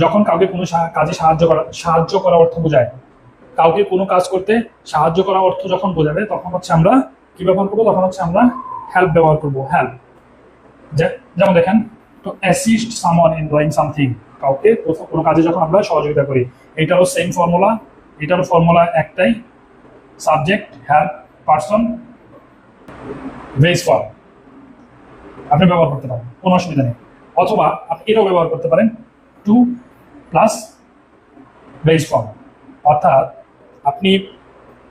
যখন কাউকে কোনো কাজে সাহায্য করা অর্থ বোঝায়, কাউকে কোনো কাজ করতে সাহায্য করা অর্থ যখন বোঝাবে তখন হচ্ছে আমরা কি ব্যবহার করবো? তখন হচ্ছে আমরা হেল্প ব্যবহার করবো। হেল্প, যেমন দেখেন, two assist someone in doing something, কাউকে কোনো কাজে যখন আমরা সহযোগিতা করি। এটারও সেম ফর্মুলা, এটারও ফর্মুলা একটাই, subject, help, person, base form. আপনি ব্যবহার করতে পারেন, কোনো অসুবিধা নেই। অথবা আপনি এটাও ব্যবহার করতে পারেন, টু প্লাস বেস ফর্ম। অর্থাৎ আপনি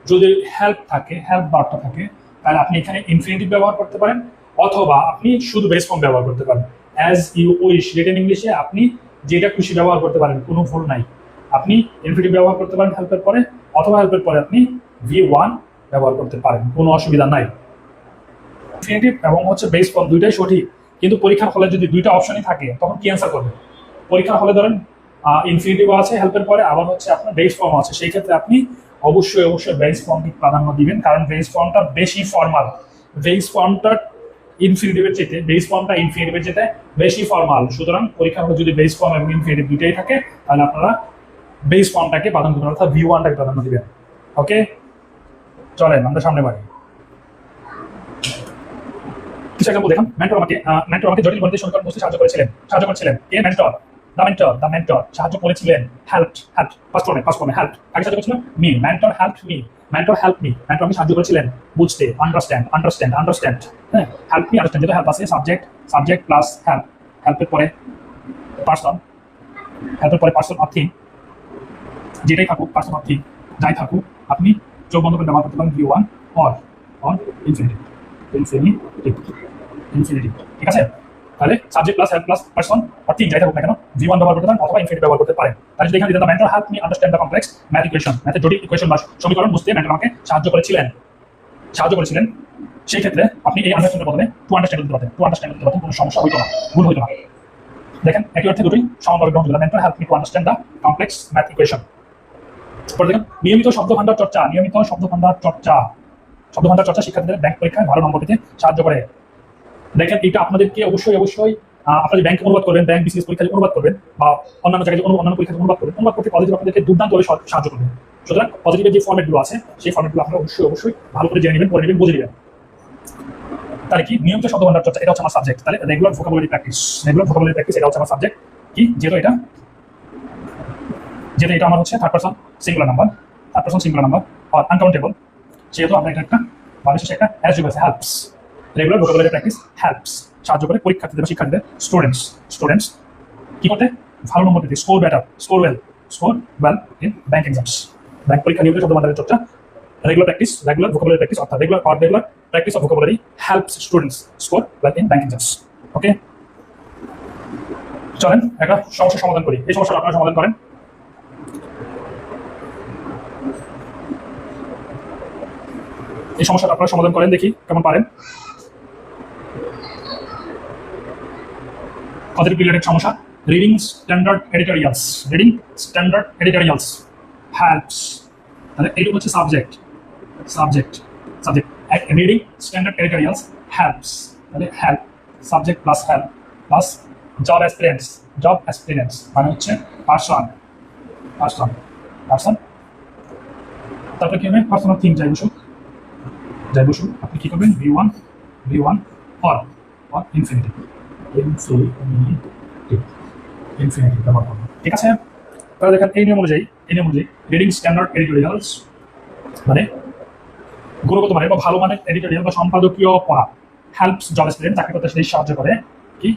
যদি হেল্প থাকে, হেল্প বার্তা থাকে, তাহলে আপনি এখানে ইনফিনিটিভ ব্যবহার করতে পারেন, অথবা আপনি শুধু বেস ফর্ম ব্যবহার করতে পারেন। অ্যাজ ইউ উইশ, রিটেন ইংলিশে আপনি যেটা খুশি ব্যবহার করতে পারেন, কোনো ভুল নাই। আপনি ইনফিনিটিভ ব্যবহার করতে পারেন হেল্পের পরে, অথবা হেল্পের পরে আপনি V1 ব্যবহার করতে পারেন, কোনো অসুবিধা নাই। ইনফিনিটিভ এবং হচ্ছে বেস ফর্ম দুইটাই সঠিক, কিন্তু পরীক্ষার হলে যদি দুইটা অপশনই থাকে তখন কি অ্যান্সার করবেন? পরীক্ষার হলে ধরেন ইনফিনিটিভ আছে হেল্পের পরে, আবার হচ্ছে আপনার বেস ফর্ম আছে, সেই ক্ষেত্রে আপনি অবশ্যই বেস ফর্মকে প্রাধান্য দিবেন, কারণ বেস ফর্মটা বেশি ফর্মাল। বেস ফর্মটা ইনফিনিটিভের চেয়ে বেশি ফর্মাল। সুতরাং পরীক্ষা হলে যদি বেস ফর্ম এবং ইনফিনিটিভ দুইটাই থাকে, তাহলে আপনারা বেস ফর্মটাকে প্রাধান্য দিবেন, অর্থাৎ V1টাকে প্রাধান্য দিবেন। ওকে, চলেন আমরা সামনে বাড়ি। কিছু এক্সাম্পল দেখুন। মেন্টর আমাকে জটিল গণিতের সমীকরণ বুঝতে সাহায্য করেছিলেন। কে? মেন্টর। দ্য মেন্টর সাহায্য করেছিলেন। হেল্পড, ফার্স্ট ফর্মে হেল্প। কাকে সাহায্য করেছিল? Me. Mentor helped me. Mentor আমাকে সাহায্য করেছিলেন বুঝতে। আন্ডারস্ট্যান্ড। হ্যাঁ, হেল্প মি আন্ডারস্ট্যান্ড, যেটা হেল্প আছে সাবজেক্ট প্লাস হেল্প। হেল্পের পরে পার্সন, অর থিং, যেটাই থাকুক, পার্সন অর থিং যাই থাকুক, আপনি চোখ বন্ধ করে ব্যবহার করতে পারেন V1 অর ইনফিনিটিভ। ঠিক আছে? তাহলে subject plus help plus person or thing যাই থাকুক না কেন, V1 ব্যবহার করতে পারেন অথবা ইনফিনিটিভ ব্যবহার করতে পারেন। তাহলে যদি এখানে দিতে mentor help me understand the complex math equation, ম্যাথের জটিল ইকুয়েশন বা সমীকরণ বুঝতে মেন্টর আমাকে সাহায্য করেছিলেন। সেই ক্ষেত্রে আপনি এই আন্ডারস্ট্যান্ডের বদলে টু আন্ডারস্ট্যান্ড দিতে পারতেন, কোনো সমস্যা হইতো না, ভুল হইতো না। দেখেন, একই অর্থে দুটোই সমানভাবে গ্রহণযোগ্য। Mentor help me to understand the complex math equation. পরে দেখেন, নিয়মিত শব্দভাণ্ডার চর্চা শিক্ষার্থীদের ব্যাংক পরীক্ষায় ভালো নম্বর পেতে সাহায্য করে। দেখেন, এটা আপনাদেরকে অবশ্যই আপনারা ব্যাংক অনুবাদ করবেন, ব্যাংক বিসিএস পরীক্ষায় অনুবাদ করবেন, বা অন্যান্য জায়গায় অন্যান্য পরীক্ষায় অনুবাদ করতে পজিটিভ আপনাদেরকে দুর্দান্ত করে সাহায্য করবে। সুতরাং পজিটিভের যে ফর্মেটগুলো আছে, সেই ফর্মেটগুলো আপনারা অবশ্যই ভালো করে জেনে নেবেন, পড়ে নেবেন, বুঝে নেবেন। তাহলে কি নিয়মিত শব্দভাণ্ডার চর্চা, এটা হচ্ছে আমার সাবজেক্ট। তাহলে রেগুলার ভোকাবুলারি প্র্যাকটিস, এটা হচ্ছে আমার সাবজেক্ট। কি? যেহেতু এটা আমার হচ্ছে থার্ড পারসন সিঙ্গুলার নাম্বার, আর আনকাউন্টেবল, যেহেতু আমরা এটা একটা বাংলাদেশে একটা অ্যাডজেক্টিভ আছে, helps. Regular vocabulary practice helps, সাহায্য করে শিক্ষার্থীদের স্টুডেন্টস কি করতে? ভালো নম্বর পেতে, score well in bank exams. Bank পরীক্ষা নিয়মিত শব্দভাণ্ডারের চর্চা, রেগুলার ভোকাবুলারি প্র্যাকটিস, অর্থাৎ regular practice of vocabulary helps students score well in bank exams. Okay, চলেন একটা সমস্যার সমাধান করি। এই সমস্যাটা আপনারা সমাধান করেন। দেখি কেমন পারেন। কতটি রিলেটেড সমস্যা? Reading standard editorials helps. তাহলে এইটা হচ্ছে subject. Reading standard editorials helps, তাহলে help, subject plus help plus job aspirants মানে হচ্ছে পারসন। তারপরে কি হবে? পারসন অফ থিং যাই বসুক, আপনি কি করবেন? V1 অর ইনফিনিটিভ ব্যবহার করবেন। ঠিক আছে? তাহলে দেখেন, এই নিয়ম অনুযায়ী রিডিং স্ট্যান্ডার্ড এডিটোরিয়ালস মানে গুণগত মানের বা ভালো মানের এডিটোরিয়াল বা সম্পাদকীয় পড়া। হেল্পস জব অ্যাসপিরেন্ট, চাকরি করতে সেই সাহায্য করে। কি?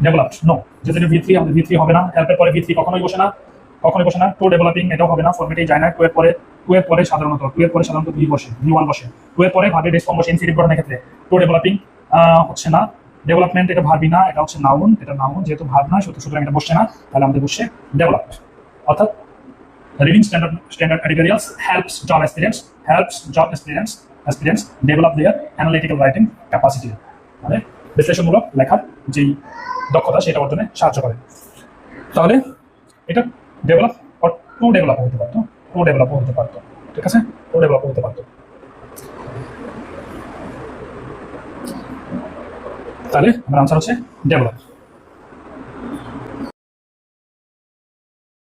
ডেভেলপড, নো, যেহেতু V3, আমাদের V3 হবে না। হেল্পের পরে V3 কখনোই বসে না। টু ডেভেলপিং, এটাও হবে না, ফরম্যাটেই যায় না। টু এর পরে সাধারণত V1 বসে। টু এর পরে ভার্বে বেস ফর্ম বসে ইনফিনিটিভ গঠনের ক্ষেত্রে। টু ডেভেলপিং হচ্ছে না। ডেভেলপমেন্ট, এটা ভার্বই না, এটা হচ্ছে নাউন। যেহেতু ভার্ব না, সুতরাং এটা বসছে না, তাহলে আমাদের বসে ডেভেলপড। অর্থাৎ reading standard editorials helps job aspirants develop their analytical writing capacity, মানে বিশ্লেষণমূলক লেখার যেই দক্ষতা সেটা অর্জনে সাহায্য করে। তাহলে এটা ডেভেলপ হতে পারতো। ঠিক আছে? তাহলে আমার আনসার হচ্ছে ডেভেলপ।